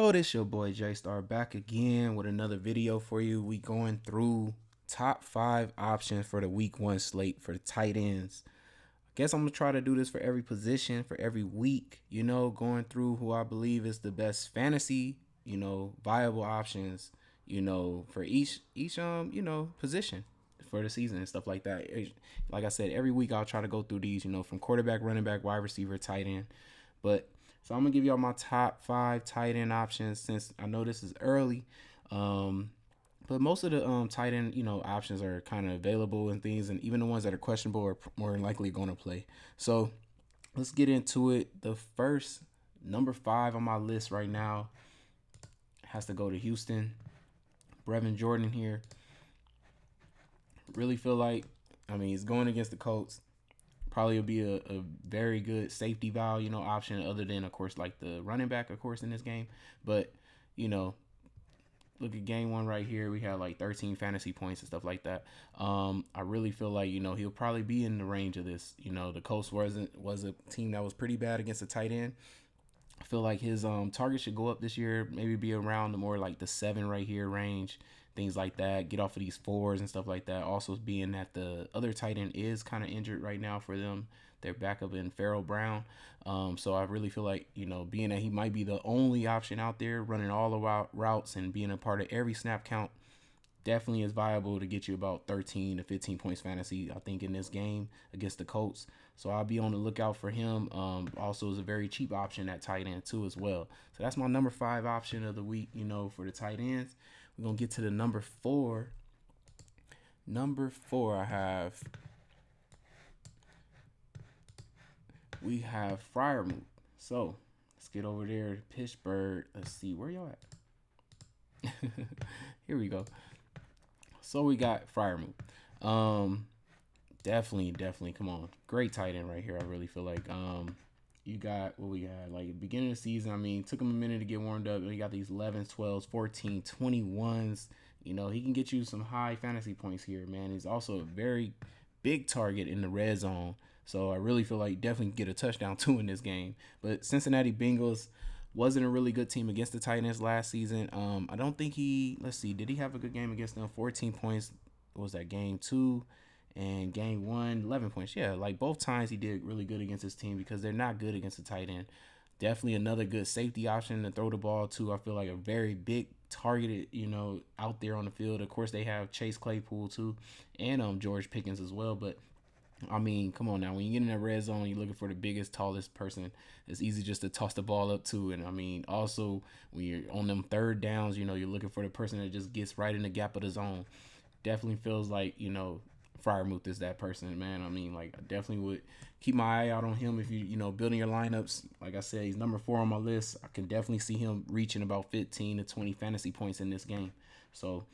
Oh, this your boy Jaystar back again with another video for you. We going through top 5 options for the week 1 slate for the tight ends. I guess I'm gonna try to do this for every position for every week. Going through who I believe is the best fantasy, viable options, for each position for the season and stuff like that. Like I said, every week I'll try to go through these, from quarterback, running back, wide receiver, tight end. But so I'm gonna give y'all my top 5 tight end options since I know this is early. Um, but most of the tight end options are kind of available and things, and even the ones that are questionable are more likely going to play. So let's get into it. The first number 5 on my list right now has to go to Houston. Brevin Jordan here. Really feel like, he's going against the Colts. Probably will be a very good safety valve, option other than, of course, like the running back, of course, in this game. But, you know, look at game 1 right here. We had like 13 fantasy points and stuff like that. I really feel like, he'll probably be in the range of this. The Colts was a team that was pretty bad against the tight end. I feel like his target should go up this year, maybe be around the more like the 7 right here range, things like that. Get off of these 4s and stuff like that. Also, being that the other tight end is kind of injured right now for them, their backup in Farrell Brown. So I really feel like, being that he might be the only option out there running all the routes and being a part of every snap count, definitely is viable to get you about 13 to 15 points fantasy, I think, in this game against the Colts. So I'll be on the lookout for him. Also is a very cheap option at tight end too as well. So that's my number 5 option of the week, for the tight ends. We're going to get to the number 4. Number 4, we have Fryermuth. So let's get over there to Pittsburgh. Let's see, where y'all at? Here we go. So we got Fryermuth. Definitely. Come on, great tight end right here. I really feel like you got what we had like at the beginning of the season. Took him a minute to get warmed up. You got these 11s, 12s, 14, 21s. He can get you some high fantasy points here, man. He's also a very big target in the red zone. So I really feel like definitely get a touchdown too in this game. But Cincinnati Bengals wasn't a really good team against the Titans last season. I don't think let's see, did he have a good game against them? 14 points. What was that, game 2? And game 1, 11 points. Yeah, like both times he did really good against his team because they're not good against the tight end. Definitely another good safety option to throw the ball to. I feel like a very big targeted, out there on the field. Of course, they have Chase Claypool too, and George Pickens as well. But come on now. When you get in that red zone, you're looking for the biggest, tallest person. It's easy just to toss the ball up to. And also when you're on them third downs, you're looking for the person that just gets right in the gap of the zone. Definitely feels like, Fryermuth is that person, man. I definitely would keep my eye out on him if building your lineups. Like I said, he's number 4 on my list. I can definitely see him reaching about 15 to 20 fantasy points in this game. So,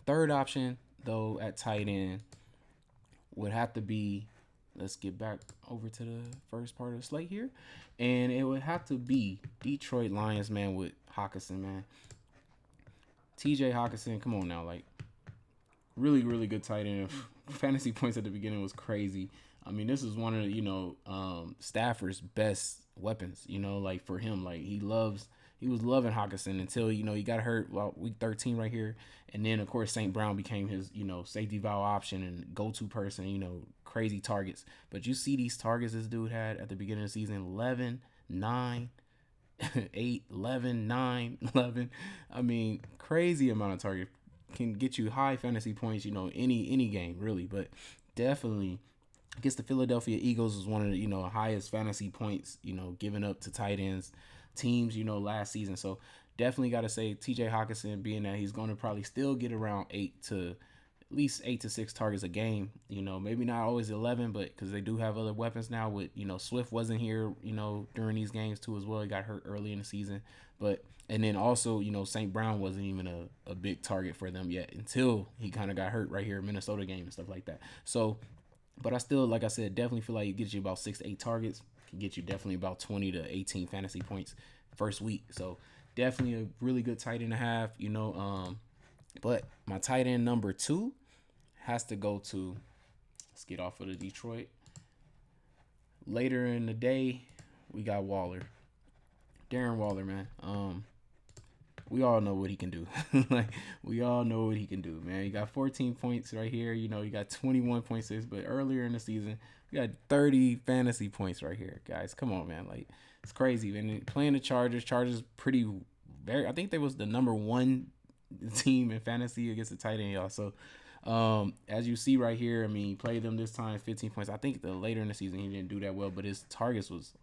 third option, though, at tight end would have to be, let's get back over to the first part of the slate here. And it would have to be Detroit Lions, man, with Hawkinson, man. TJ Hawkinson, come on now. Like, really, really good tight end. Fantasy points at the beginning was crazy. This is one of Stafford's best weapons. Like for him, like he was loving Hawkinson until he got hurt week 13 right here, and then of course St. Brown became his safety valve option and go-to person. Crazy targets, but you see these targets this dude had at the beginning of the season: 11, 9, 8, 11, 9, 11. Crazy amount of targets. Can get you high fantasy points, any game really. But definitely against the Philadelphia Eagles was one of the highest fantasy points given up to tight ends teams last season. So definitely got to say TJ Hawkinson, being that he's going to probably still get around 8 to at least 8 to 6 targets a game. Maybe not always 11, but because they do have other weapons now. With Swift wasn't here during these games too as well. He got hurt early in the season, but and then also St. Brown wasn't even a big target for them yet until he kind of got hurt right here in Minnesota game and stuff like that. So, but I still, like I said, definitely feel like it gets you about 6 to 8 targets. Can get you definitely about 20 to 18 fantasy points first week. So definitely a really good tight end to have. But my tight end number 2 has to go to, let's get off of the Detroit. Later in the day, we got Waller. Darren Waller, man. we all know what he can do. Like we all know what he can do, man. You got 14 points right here. You know, you got 21.6, but earlier in the season, you got 30 fantasy points right here, guys. Come on, man. Like it's crazy. And playing the Chargers pretty very. I think they was the number one team in fantasy against the tight end, y'all. So as you see right here, I mean, he played them this time, 15 points. I think the later in the season he didn't do that well, but his targets was,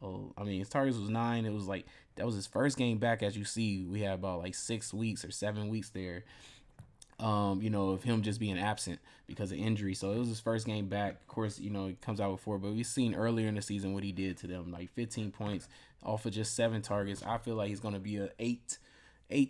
his targets was 9. It was like that was his first game back. As you see, we had about like 6 weeks or 7 weeks there. Of him just being absent because of injury. So it was his first game back. Of course, he comes out with 4, but we've seen earlier in the season what he did to them, like 15 points off of just 7 targets. I feel like he's going to be a 8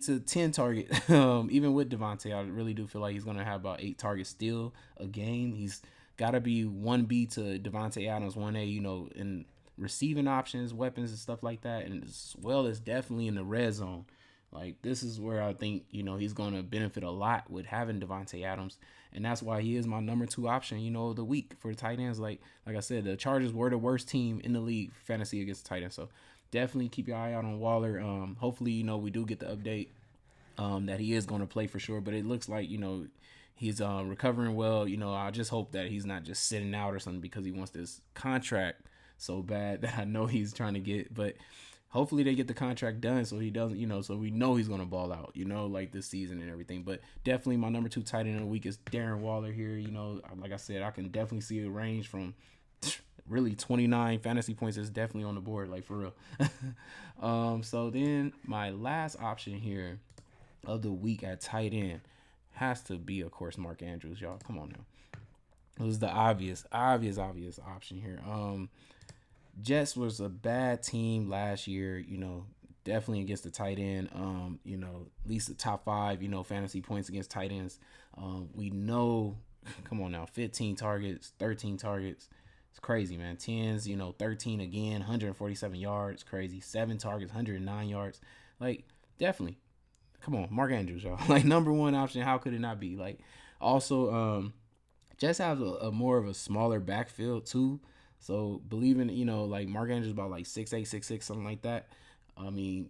to 10 target. Even with Devontae, I really do feel like he's going to have about 8 targets still a game. He's got to be 1B to Devontae Adams, 1A, in receiving options, weapons, and stuff like that, and as well as definitely in the red zone. Like, this is where I think, he's going to benefit a lot with having Devontae Adams, and that's why he is my number 2 option, of the week for the tight ends. Like I said, the Chargers were the worst team in the league for fantasy against the tight ends, so definitely keep your eye out on Waller. Hopefully, we do get the update that he is going to play for sure, but it looks like, he's recovering well. I just hope that he's not just sitting out or something because he wants this contract so bad that I know he's trying to get, but hopefully they get the contract done so he doesn't, so we know he's going to ball out, like this season and everything. But definitely my number 2 tight end of the week is Darren Waller here. Like I said, I can definitely see a range from really 29 fantasy points is definitely on the board, like for real. So then my last option here of the week at tight end has to be, of course, Mark Andrews, y'all. Come on now. It was the obvious option here. Jets was a bad team last year, definitely against the tight end. At least the top 5, fantasy points against tight ends. We know, come on now, 15 targets, 13 targets. It's crazy, man. 10s, 13 again, 147 yards, crazy. 7 targets, 109 yards. Like, definitely. Come on, Mark Andrews, y'all. Like, number 1 option, how could it not be? Like, also, Jets have a more of a smaller backfield, too. So, believing, like, Mark Andrews about, like, 6'8", 6'6", something like that. I mean,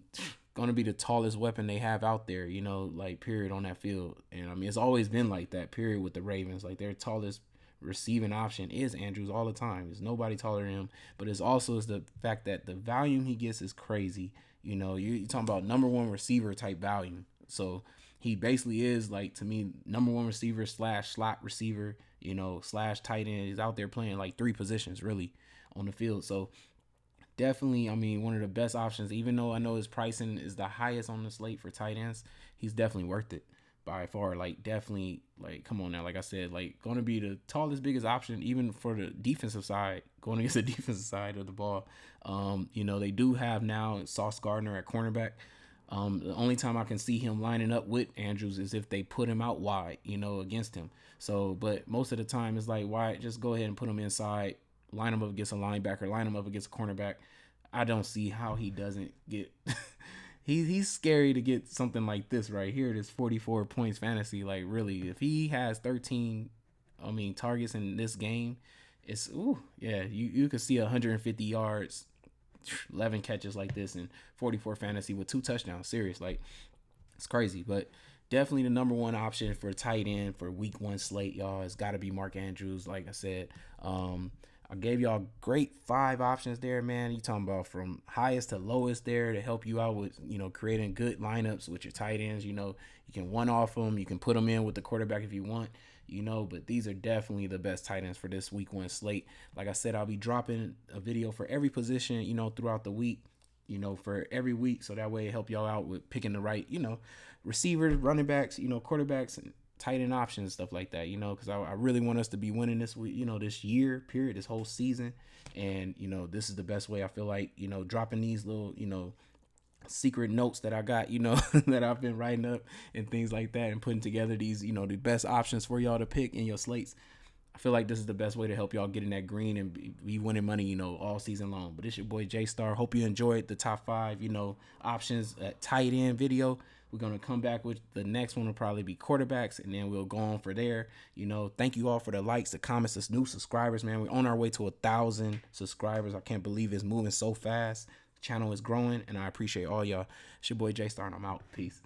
going to be the tallest weapon they have out there, like, period, on that field. And, I mean, it's always been like that, period, with the Ravens. Like, their tallest receiving option is Andrews all the time. There's nobody taller than him. But it's also is the fact that the volume he gets is crazy. You're talking about number 1 receiver type volume. So he basically is, like, to me, number 1 receiver / slot receiver, / tight end. He's out there playing like 3 positions really on the field. So definitely, I mean, one of the best options, even though I know his pricing is the highest on the slate for tight ends, he's definitely worth it by far. Like, definitely, like, come on now. Like I said, like, going to be the tallest, biggest option, even for the defensive side, going against the defensive side of the ball. They do have now Sauce Gardner at cornerback. The only time I can see him lining up with Andrews is if they put him out wide, against him. So, but most of the time it's like, why just go ahead and put him inside, line him up against a linebacker, line him up against a cornerback. I don't see how he doesn't get he's scary to get something like this right here, this 44 points fantasy. Like, really, if he has 13 targets in this game, it's you could see 150 yards, 11 catches like this, and 44 fantasy with 2 touchdowns. Serious, like, it's crazy. But definitely the number 1 option for tight end for week 1 slate, y'all. It's got to be Mark Andrews. Like I said, I gave y'all great 5 options there, man. You talking about from highest to lowest there to help you out with, creating good lineups with your tight ends. You can one off them. You can put them in with the quarterback if you want, but these are definitely the best tight ends for this week 1 slate. Like I said, I'll be dropping a video for every position, throughout the week, for every week. So that way it help y'all out with picking the right, receivers, running backs, quarterbacks, and tight end options, stuff like that, because I really want us to be winning this week, this year, period, this whole season. And, this is the best way I feel like, dropping these little, secret notes that I got, that I've been writing up and things like that, and putting together these, the best options for y'all to pick in your slates. I feel like this is the best way to help y'all get in that green and be winning money, all season long. But it's your boy Jaystar. Hope you enjoyed the top 5, options at tight end video. We're going to come back with the next one will probably be quarterbacks, and then we'll go on for there. Thank you all for the likes, the comments, the new subscribers, man. We're on our way to 1,000 subscribers. I can't believe it's moving so fast. The channel is growing, and I appreciate all y'all. It's your boy Jaystar, and I'm out. Peace.